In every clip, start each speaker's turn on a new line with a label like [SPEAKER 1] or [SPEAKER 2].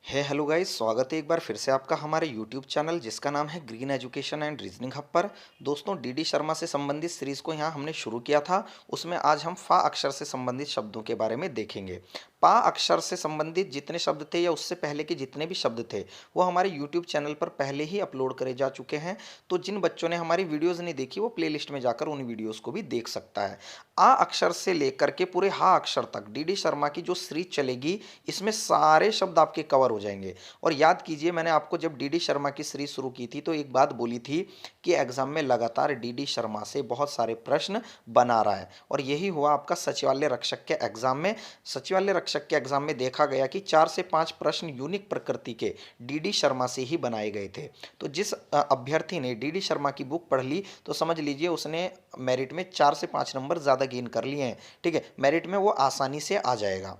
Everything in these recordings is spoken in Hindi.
[SPEAKER 1] हेलो गाइस, स्वागत है एक बार फिर से आपका हमारे यूट्यूब चैनल जिसका नाम है green education and reasoning hub पर। दोस्तों, डीडी शर्मा से संबंधित सीरीज को यहाँ हमने शुरू किया था। उसमें आज हम फा अक्षर से संबंधित शब्दों के बारे में देखेंगे। पा अक्षर से संबंधित जितने शब्द थे या उससे पहले के जितने भी शब्द थे वो हमारे यूट्यूब चैनल पर पहले ही अपलोड करे जा चुके हैं। तो जिन बच्चों ने हमारी वीडियोज़ नहीं देखी वो प्लेलिस्ट में जाकर उन वीडियोज़ को भी देख सकता है। आ अक्षर से लेकर के पूरे हा अक्षर तक डीडी शर्मा की जो सीरीज चलेगी इसमें सारे शब्द आपके कवर हो जाएंगे। और याद कीजिए, मैंने आपको जब डीडी शर्मा की सीरीज शुरू की थी तो एक बात बोली थी कि एग्जाम में लगातार डीडी शर्मा से बहुत सारे प्रश्न बना रहा है, और यही हुआ आपका सचिवालय रक्षक के एग्जाम में। सचिवालय रक्षक के एग्जाम में देखा गया कि 4 से 5 प्रश्न यूनिक प्रकृति के डीडी शर्मा से ही बनाए गए थे। तो जिस अभ्यर्थी ने डीडी शर्मा की बुक पढ़ ली तो समझ लीजिए उसने मेरिट में 4 से 5 नंबर ज़्यादा गेन कर लिए हैं। ठीक है, मेरिट में वो आसानी से आ जाएगा।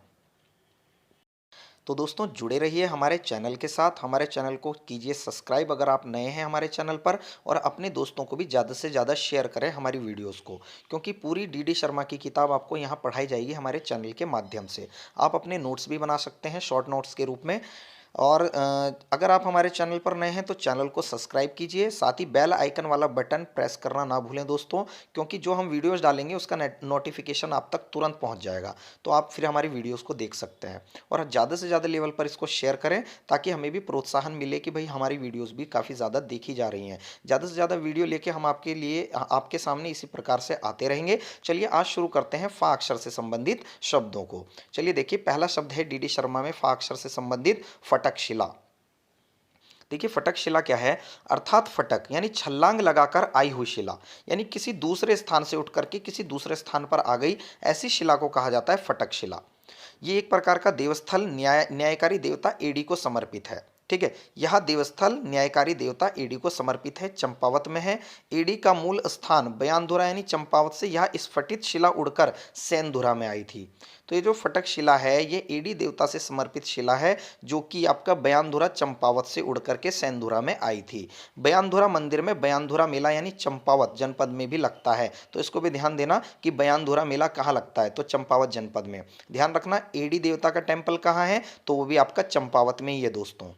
[SPEAKER 1] तो दोस्तों, जुड़े रहिए हमारे चैनल के साथ। हमारे चैनल को कीजिए सब्सक्राइब अगर आप नए हैं हमारे चैनल पर, और अपने दोस्तों को भी ज़्यादा से ज़्यादा शेयर करें हमारी वीडियोस को, क्योंकि पूरी डीडी शर्मा की किताब आपको यहाँ पढ़ाई जाएगी हमारे चैनल के माध्यम से। आप अपने नोट्स भी बना सकते हैं शॉर्ट नोट्स के रूप में। और अगर आप हमारे चैनल पर नए हैं तो चैनल को सब्सक्राइब कीजिए, साथ ही बेल आइकन वाला बटन प्रेस करना ना भूलें दोस्तों, क्योंकि जो हम वीडियोस डालेंगे उसका नोटिफिकेशन आप तक तुरंत पहुंच जाएगा, तो आप फिर हमारी वीडियोस को देख सकते हैं। और ज़्यादा से ज़्यादा लेवल पर इसको शेयर करें ताकि हमें भी प्रोत्साहन मिले कि भाई हमारी वीडियोज़ भी काफ़ी ज़्यादा देखी जा रही हैं। ज़्यादा से ज़्यादा वीडियो लेके हम आपके लिए आपके सामने इसी प्रकार से आते रहेंगे। चलिए आज शुरू करते हैं फा अक्षर से संबंधित शब्दों को। चलिए देखिए, पहला शब्द है डीडी शर्मा में फा अक्षर से संबंधित फटक शिला। देखिए, फटक शिला क्या है? अर्थात फटक यानी छलांग लगाकर आई हुई शिला, यानी किसी दूसरे स्थान से उठ करके किसी दूसरे स्थान पर आ गई, ऐसी शिला को कहा जाता है फटक शिला। ये एक प्रकार का देवस्थल न्यायकारी देवता एडी को समर्पित है। ठीक है, यह देवस्थल न्यायकारी देवता एडी को समर्पित है, चंपावत में है। एडी का मूल स्थान बयानधुरा यानी चंपावत से यह स्फटित शिला उड़कर सैनधुरा में आई थी। तो ये जो फटक शिला है ये एडी देवता से समर्पित शिला है, जो कि आपका बयानधुरा चंपावत से उड़ करके सैनधुरा में आई थी। बयानधुरा मंदिर में बयानधुरा मेला यानी चंपावत जनपद में भी लगता है, तो इसको भी ध्यान देना कि बयानधुरा मेला कहाँ लगता है, तो चंपावत जनपद में। ध्यान रखना, एडी देवता का टेम्पल कहाँ है, तो वो भी आपका चंपावत में ही है दोस्तों।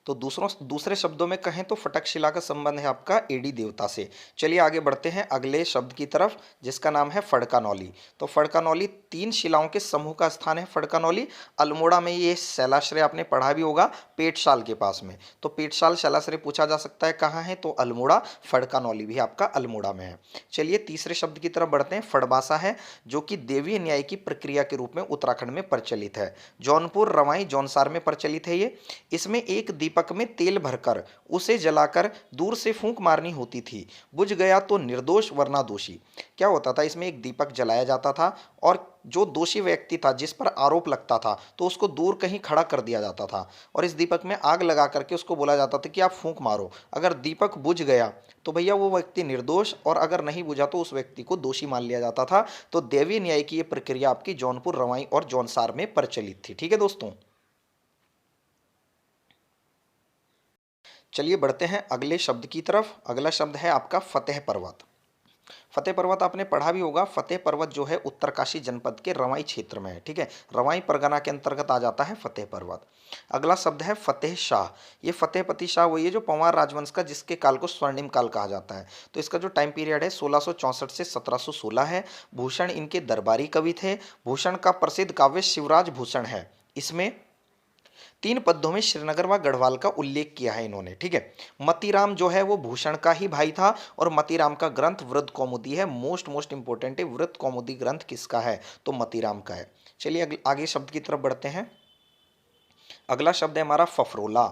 [SPEAKER 1] तो दूसरे शब्दों में कहें तो फटक शिला का संबंध है आपका एडी देवता से। चलिए आगे बढ़ते हैं अगले शब्द की तरफ, जिसका नाम है फड़कानौली। तो फड़कानौली 3 शिलाओं के समूह का स्थान है। फड़कानौली अल्मोड़ा में, ये शैलाश्रय आपने पढ़ा भी होगा पेटशाल के पास में। तो पेटशाल शैलाश्रय पूछा जा सकता है कहाँ है, तो अल्मोड़ा। फड़कानौली भी आपका अल्मोड़ा में है। चलिए तीसरे शब्द की तरफ बढ़ते हैं। फड़बासा है, जो कि देवीय न्याय की प्रक्रिया के रूप में उत्तराखंड में प्रचलित है। जौनपुर, रवाई, जौनसार में प्रचलित है ये। इसमें एक दीपक में तेल भरकर उसे जलाकर दूर से फूंक मारनी होती थी। बुझ गया तो निर्दोष वरना दोषी। क्या होता था, इसमें एक दीपक जलाया जाता था और जो दोषी व्यक्ति था जिस पर आरोप लगता था तो उसको दूर कहीं खड़ा कर दिया जाता था, और इस दीपक में आग लगा करके उसको बोला जाता था कि आप फूंक मारो। अगर दीपक बुझ गया तो भैया वो व्यक्ति निर्दोष, और अगर नहीं बुझा तो उस व्यक्ति को दोषी मान लिया जाता था। तो देवी न्याय की ये प्रक्रिया आपकी जौनपुर, रवाई और जौनसार में प्रचलित थी। ठीक है दोस्तों, चलिए बढ़ते हैं अगले शब्द की तरफ। अगला शब्द है आपका फतेह पर्वत। फतेह पर्वत आपने पढ़ा भी होगा। फतेह पर्वत जो है उत्तरकाशी जनपद के रवाई क्षेत्र में है। ठीक है, रवाई परगना के अंतर्गत आ जाता है फतेह पर्वत। अगला शब्द है फतेह शाह। ये फतेहपति शाह वही है जो पंवार राजवंश का, जिसके काल को स्वर्णिम काल कहा जाता है। तो इसका जो टाइम पीरियड है 1664 से 1716 है। भूषण इनके दरबारी कवि थे। भूषण का प्रसिद्ध काव्य शिवराज भूषण है। इसमें 3 पद्यों में श्रीनगर व गढ़वाल का उल्लेख किया है इन्होंने। ठीक है, मतीराम जो है वो भूषण का ही भाई था, और मतीराम का ग्रंथ वृत्त कौमुदी है। मोस्ट इंपॉर्टेंट है, वृत्त कौमुदी ग्रंथ किसका है, तो मतीराम का है। चलिए आगे शब्द की तरफ बढ़ते हैं। अगला शब्द है हमारा फफरोला।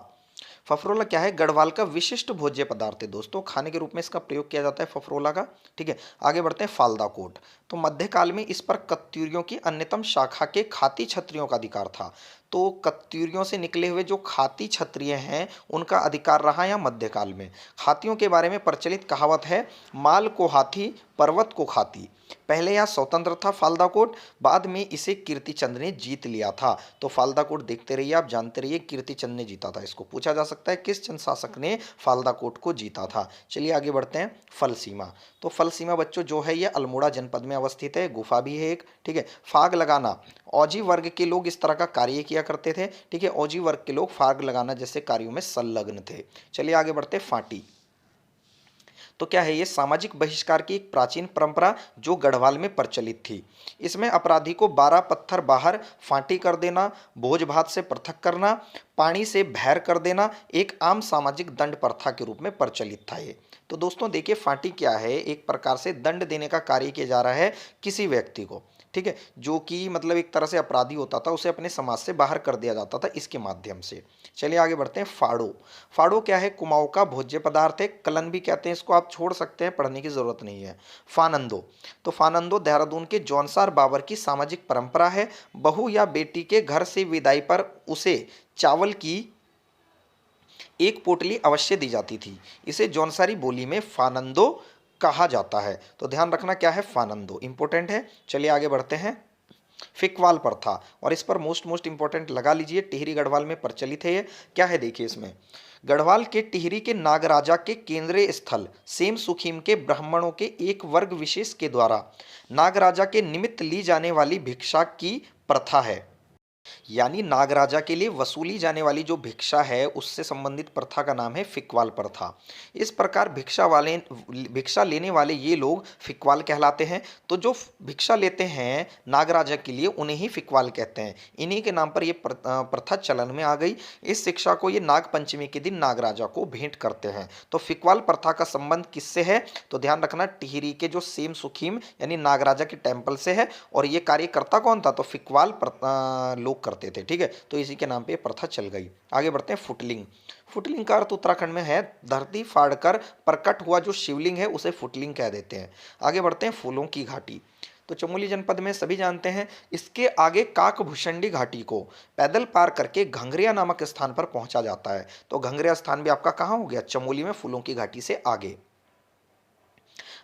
[SPEAKER 1] फफरोला क्या है? गढ़वाल का विशिष्ट भोज्य पदार्थ है दोस्तों, खाने के रूप में इसका प्रयोग किया जाता है फफरोला का। ठीक है, आगे बढ़ते हैं फालदा कोट। तो मध्यकाल में इस पर कत्यूरियों की अन्यतम शाखा के खाती क्षत्रियों का अधिकार था। तो कत्यूरियों से निकले हुए जो खाती क्षत्रिय हैं उनका अधिकार रहा या मध्यकाल में। हाथियों के बारे में प्रचलित कहावत है, माल को हाथी पर्वत को खाती। पहले यह स्वतंत्र था फालदा कोट, बाद में इसे कीर्तिचंद ने जीत लिया था। तो फालदा कोट देखते रहिए, आप जानते रहिए कीर्तिचंद ने जीता था। इसको पूछा जा सकता है किस चंद शासक ने फालदा कोट को जीता था। चलिए आगे बढ़ते हैं। फल सीमा। तो फल सीमा बच्चों जो है ये अल्मोड़ा जनपद में अवस्थित है, गुफा भी है एक। ठीक है, फाग लगाना औजी वर्ग के लोग इस तरह का कार्य किया करते थे। ठीक है, औजी वर्ग के लोग फाग लगाना जैसे कार्यों में संलग्न थे। चलिए आगे बढ़ते, फांटी। तो क्या है, ये सामाजिक बहिष्कार की एक प्राचीन परंपरा जो गढ़वाल में प्रचलित थी। इसमें अपराधी को 12 पत्थर बाहर फांटी कर देना, भोज भात से पृथक करना, पानी से बहर कर देना एक आम सामाजिक दंड प्रथा के रूप में प्रचलित था ये। तो दोस्तों देखिए, फांटी क्या है, एक प्रकार से दंड देने का कार्य किया जा रहा है किसी व्यक्ति को। ठीक है, जो कि मतलब एक तरह से अपराधी होता था, उसे अपने समाज से बाहर कर दिया जाता था इसके माध्यम से। चलिए आगे बढ़ते हैं, फाड़ो। फाड़ो क्या है, कुमाऊं का भोज्य पदार्थ है, कलन भी कहते हैं इसको, आप छोड़ सकते हैं, पढ़ने की जरूरत नहीं है। फानंदो, तो फानंदो देहरादून के जौनसार बाबर की सामाजिक परंपरा है। बहू या बेटी के घर से विदाई पर उसे चावल की एक पोटली अवश्य दी जाती थी। इसे जौनसारी बोली में फानंदो कहा जाता है। तो ध्यान रखना क्या है, फानंदो इंपॉर्टेंट है। चलिए आगे बढ़ते हैं, फिकवाल प्रथा, और इस पर मोस्ट इंपॉर्टेंट लगा लीजिए, टिहरी गढ़वाल में प्रचलित है ये। क्या है देखिए इसमें, गढ़वाल के टिहरी के नागराजा के केंद्रीय स्थल सेम सुखीम के ब्राह्मणों के एक वर्ग विशेष के द्वारा नागराजा के निमित्त ली जाने वाली भिक्षा की प्रथा है। यानी नागराजा के लिए वसूली जाने वाली जो भिक्षा है उससे संबंधित प्रथा का नाम है फिकवाल प्रथा। इस प्रकार भिक्षा लेने वाले ये लोग फिकवाल कहलाते हैं। तो जो भिक्षा लेते हैं नागराजा के लिए उन्हें ही फिकवाल कहते हैं। इन्हीं के नाम पर ये प्रथा चलन में आ गई। इस शिक्षा को ये नाग पंचमी के दिन नागराजा को भेंट करते हैं। तो फिकवाल प्रथा का संबंध किससे है, तो ध्यान रखना टिहरी के जो सेम सुखीम यानी नागराजा के टेम्पल से है। और ये कार्यकर्ता कौन था, तो फिकवाल लोग करते थे। ठीक है, तो इसी के नाम पे प्रथा चल गई। आगे बढ़ते हैं, फुटलिंग। फुटलिंग का अर्थ उत्तराखंड में है धरती फाड़कर प्रकट हुआ जो शिवलिंग है उसे फुटलिंग कह देते हैं। आगे बढ़ते हैं, फूलों की घाटी। तो चमोली जनपद में सभी जानते हैं। इसके आगे काकभूषणी घाटी को पैदल पार करके घंघरिया नामक स्थान पर पहुंचा जाता है। तो घंघरिया स्थान भी आपका कहाँ हो गया, चमोली में, फूलों की घाटी से आगे।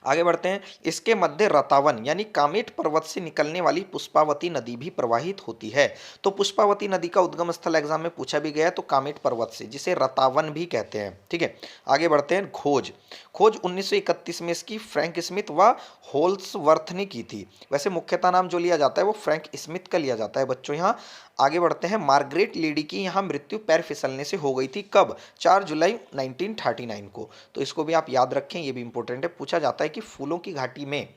[SPEAKER 1] आगे बढ़ते हैं, इसके मध्य रतावन यानी कामेट पर्वत से निकलने वाली पुष्पावती नदी भी प्रवाहित होती है। तो पुष्पावती नदी का उद्गम स्थल एग्जाम में पूछा भी गया है, तो कामेट पर्वत से, जिसे रतावन भी कहते हैं। ठीक है, आगे बढ़ते हैं, खोज। खोज 1931 में इसकी फ्रैंक स्मिथ व होल्सवर्थ ने की थी। वैसे मुख्यतः नाम जो लिया जाता है वो फ्रैंक स्मिथ का लिया जाता है बच्चों यहाँ। आगे बढ़ते हैं, मार्गरेट लीडी की यहाँ मृत्यु पैर फिसलने से हो गई थी। कब, 4 जुलाई 1939 को। तो इसको भी आप याद रखें, ये भी इंपॉर्टेंट है, पूछा जाता है कि फूलों की घाटी में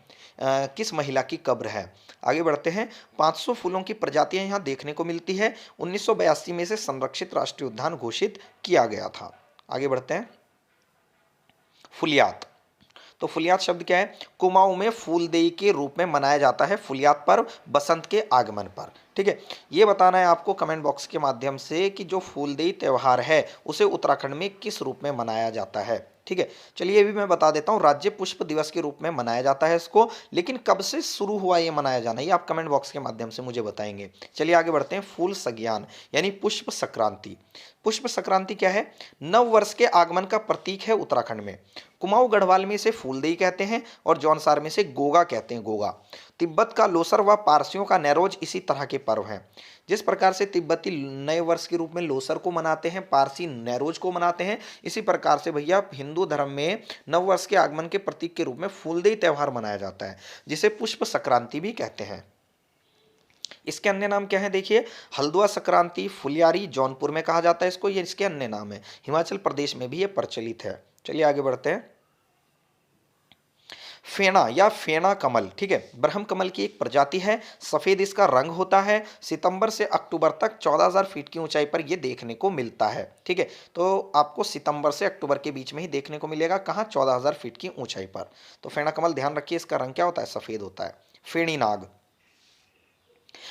[SPEAKER 1] किस महिला की कब्र है। आगे बढ़ते हैं, 500 फूलों की प्रजातियां यहाँ देखने को मिलती है। 1982 में से संरक्षित राष्ट्रीय उद्यान घोषित किया गया था। आगे बढ़ते हैं, फुलियात। तो फुलियात शब्द क्या है, कुमाऊं में फूलदेई के रूप में मनाया जाता है फुलियात पर्व बसंत के आगमन पर। ठीक है, ये बताना है आपको कमेंट बॉक्स के माध्यम से कि जो फूलदेई त्यौहार है उसे उत्तराखंड में किस रूप में मनाया जाता है। ठीक है, चलिए ये भी मैं बता देता हूँ, राज्य पुष्प दिवस के रूप में मनाया जाता है इसको। लेकिन कब से शुरू हुआ ये मनाया जाना, ये आप कमेंट बॉक्स के माध्यम से मुझे बताएंगे। चलिए आगे बढ़ते हैं, फूल सज्ञान यानी पुष्प संक्रांति। पुष्प संक्रांति क्या है, नव वर्ष के आगमन का प्रतीक है उत्तराखंड में। कुमाऊं गढ़वाल में इसे फूलदेई कहते हैं और जौनसार में से गोगा कहते हैं, गोगा। तिब्बत का लोसर व पारसियों का नैरोज इसी तरह के पर्व हैं। जिस प्रकार से तिब्बती नए वर्ष के रूप में लोसर को मनाते हैं, पारसी नैरोज को मनाते हैं, इसी प्रकार से भैया हिंदू धर्म में नव वर्ष के आगमन के प्रतीक के रूप में फूलदेई त्यौहार मनाया जाता है, जिसे पुष्प संक्रांति भी कहते हैं। इसके अन्य नाम क्या है देखिए, हल्द्वा संक्रांति, फुलियारी, जौनपुर में कहा जाता है इसको, ये इसके अन्य नाम है। हिमाचल प्रदेश में भी ये प्रचलित है। चलिए आगे बढ़ते हैं, फेना या फेना कमल। ठीक है, ब्रह्म कमल की एक प्रजाति है, सफेद इसका रंग होता है। सितंबर से अक्टूबर तक 14,000 फीट की ऊंचाई पर यह देखने को मिलता है। ठीक है, तो आपको सितंबर से अक्टूबर के बीच में ही देखने को मिलेगा, कहाँ, 14,000 फीट की ऊंचाई पर। तो फेना कमल ध्यान रखिए, इसका रंग क्या होता है, सफेद होता है। फेणी नाग।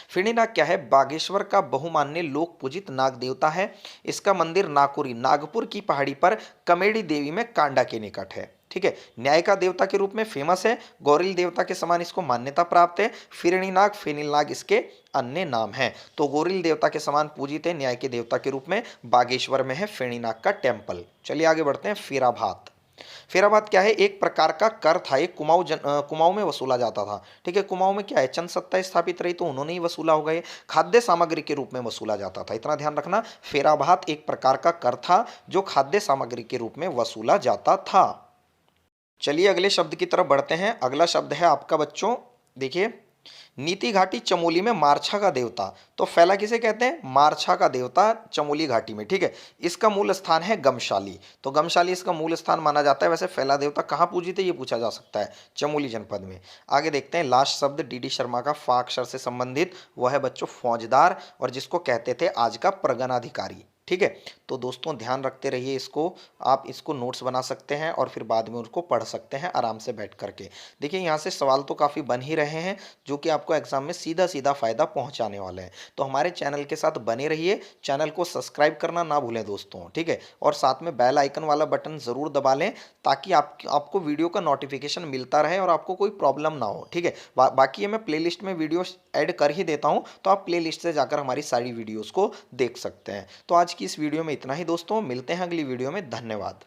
[SPEAKER 1] फेणी नाग क्या है, बागेश्वर का बहुमान्य लोक पूजित नाग देवता है। इसका मंदिर नाकुरी नागपुर की पहाड़ी पर कमेड़ी देवी में कांडा के निकट है। ठीक है, न्याय का देवता के रूप में फेमस है। गौरील देवता के समान इसको मान्यता प्राप्त है। फिरणी नाग, फेनिल नाग इसके अन्य नाम हैं। तो गौरील देवता के समान पूजित है, न्याय के देवता के रूप में बागेश्वर में है फेणी नाग का टेम्पल। चलिए आगे बढ़ते हैं, फेराभात। फेराभात क्या है, एक प्रकार का कर था, एक कुमाऊं में वसूला जाता था। ठीक है, कुमाऊं में क्या है, चंद सत्ता स्थापित रही तो उन्होंने ही वसूला होगा। ये खाद्य सामग्री के रूप में वसूला जाता था, इतना ध्यान रखना। फेराभात एक प्रकार का कर था जो खाद्य सामग्री के रूप में वसूला जाता था। चलिए अगले शब्द की तरफ बढ़ते हैं। अगला शब्द है आपका बच्चों, देखिए, नीति घाटी चमोली में मारछा का देवता। तो फैला किसे कहते हैं? मारछा का देवता चमोली घाटी में, ठीक है। इसका मूल स्थान है गमशाली। तो गमशाली इसका मूल स्थान माना जाता है। वैसे फैला देवता कहाँ पूजित है ये पूछा जा सकता है, चमोली जनपद में। आगे देखते हैं लास्ट शब्द डीडी शर्मा का फा अक्षर से संबंधित, वह है बच्चों फौजदार, और जिसको कहते थे आज का परगनाधिकारी, ठीक है। तो दोस्तों ध्यान रखते रहिए इसको, आप इसको नोट्स बना सकते हैं और फिर बाद में उसको पढ़ सकते हैं आराम से बैठ करके। देखिए यहाँ से सवाल तो काफ़ी बन ही रहे हैं जो कि आपको एग्जाम में सीधा सीधा फायदा पहुंचाने वाले हैं। तो हमारे चैनल के साथ बने रहिए, चैनल को सब्सक्राइब करना ना भूलें दोस्तों, ठीक है। और साथ में बेल आइकन वाला बटन ज़रूर दबा लें ताकि आपको वीडियो का नोटिफिकेशन मिलता रहे और आपको कोई प्रॉब्लम ना हो, ठीक है। बाकी ये मैं प्लेलिस्ट में वीडियो ऐड कर ही देता हूँ, तो आप प्लेलिस्ट से जाकर हमारी सारी वीडियोज़ को देख सकते हैं। तो आज की इस वीडियो में इतना ही दोस्तों, मिलते हैं अगली वीडियो में। धन्यवाद।